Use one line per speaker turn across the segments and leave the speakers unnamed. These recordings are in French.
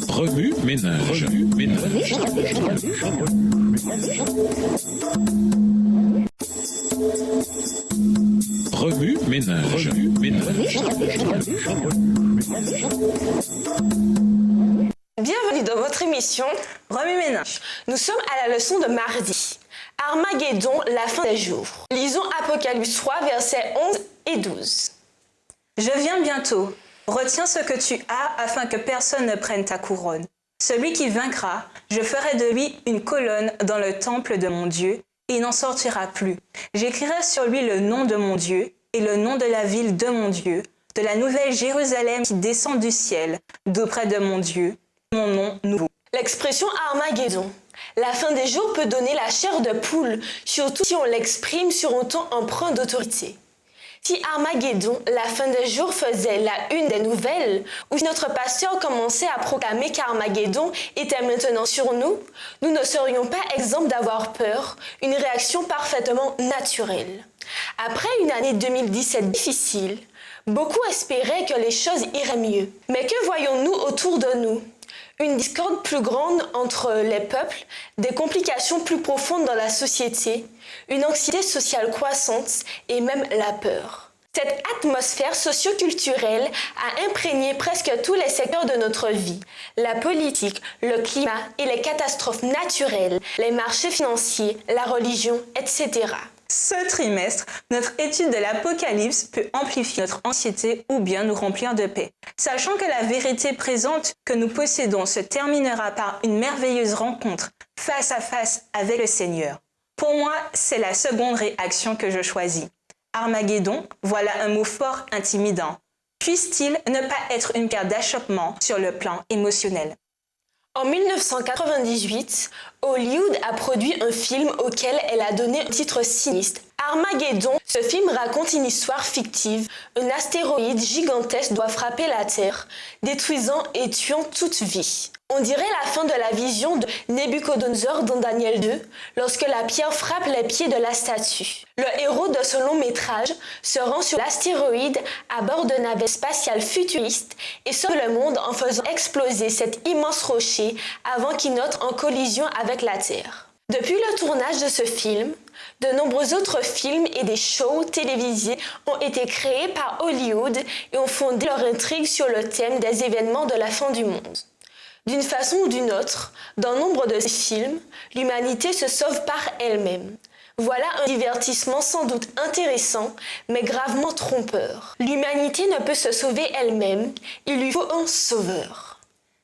Remue ménage. Remue ménage.
Bienvenue dans votre émission Remue ménage. Nous sommes à la leçon de mardi. Armageddon, la fin des jours. Lisons Apocalypse 3, versets 11 et 12. Je viens bientôt. Retiens ce que tu as afin que personne ne prenne ta couronne. Celui qui vaincra, je ferai de lui une colonne dans le temple de mon Dieu, et il n'en sortira plus. J'écrirai sur lui le nom de mon Dieu et le nom de la ville de mon Dieu, de la nouvelle Jérusalem qui descend du ciel, d'auprès de mon Dieu, mon nom nouveau. L'expression Armageddon, la fin des jours, peut donner la chair de poule, surtout si on l'exprime sur un ton empreint d'autorité. Si Armageddon, la fin des jours, faisait la une des nouvelles, ou si notre pasteur commençait à proclamer qu'Armageddon était maintenant sur nous, nous ne serions pas exempts d'avoir peur, une réaction parfaitement naturelle. Après une année 2017 difficile, beaucoup espéraient que les choses iraient mieux. Mais que voyons-nous autour de nous? Une discorde plus grande entre les peuples, des complications plus profondes dans la société, une anxiété sociale croissante et même la peur. Cette atmosphère socio-culturelle a imprégné presque tous les secteurs de notre vie. La politique, le climat et les catastrophes naturelles, les marchés financiers, la religion, etc. Ce trimestre, notre étude de l'Apocalypse peut amplifier notre anxiété ou bien nous remplir de paix. Sachant que la vérité présente que nous possédons se terminera par une merveilleuse rencontre face à face avec le Seigneur. Pour moi, c'est la seconde réaction que je choisis. Armageddon, voilà un mot fort intimidant. Puisse-t-il ne pas être une pierre d'achoppement sur le plan émotionnel? En 1998, Hollywood a produit un film auquel elle a donné un titre sinistre. Armageddon, ce film raconte une histoire fictive. Un astéroïde gigantesque doit frapper la Terre, détruisant et tuant toute vie. On dirait la fin de la vision de Nebuchadnezzar dans Daniel 2, lorsque la pierre frappe les pieds de la statue. Le héros de ce long métrage se rend sur l'astéroïde à bord de navette spatiale futuriste et sauve le monde en faisant exploser cet immense rocher avant qu'il n'entre en collision avec la Terre. Depuis le tournage de ce film, de nombreux autres films et des shows télévisés ont été créés par Hollywood et ont fondé leur intrigue sur le thème des événements de la fin du monde. D'une façon ou d'une autre, dans nombre de ces films, l'humanité se sauve par elle-même. Voilà un divertissement sans doute intéressant, mais gravement trompeur. L'humanité ne peut se sauver elle-même, il lui faut un sauveur.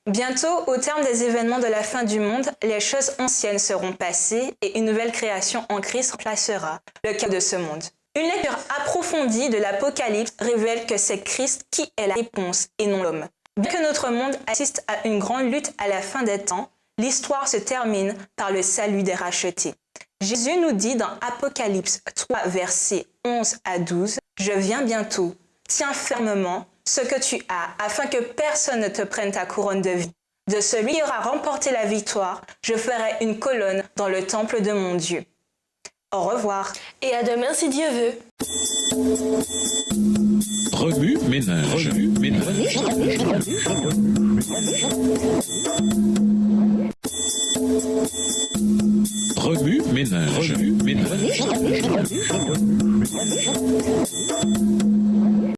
Bientôt, au terme des événements de la fin du monde, les choses anciennes seront passées et une nouvelle création en Christ remplacera le chaos de ce monde. Une lecture approfondie de l'Apocalypse révèle que c'est Christ qui est la réponse et non l'homme. Bien que notre monde assiste à une grande lutte à la fin des temps, l'histoire se termine par le salut des rachetés. Jésus nous dit dans Apocalypse 3, versets 11 à 12, « Je viens bientôt, tiens fermement ce que tu as, afin que personne ne te prenne ta couronne de vie. De celui qui aura remporté la victoire, je ferai une colonne dans le temple de mon Dieu. » Au revoir. Et à demain si Dieu veut.
Remue ménage. Remue ménage.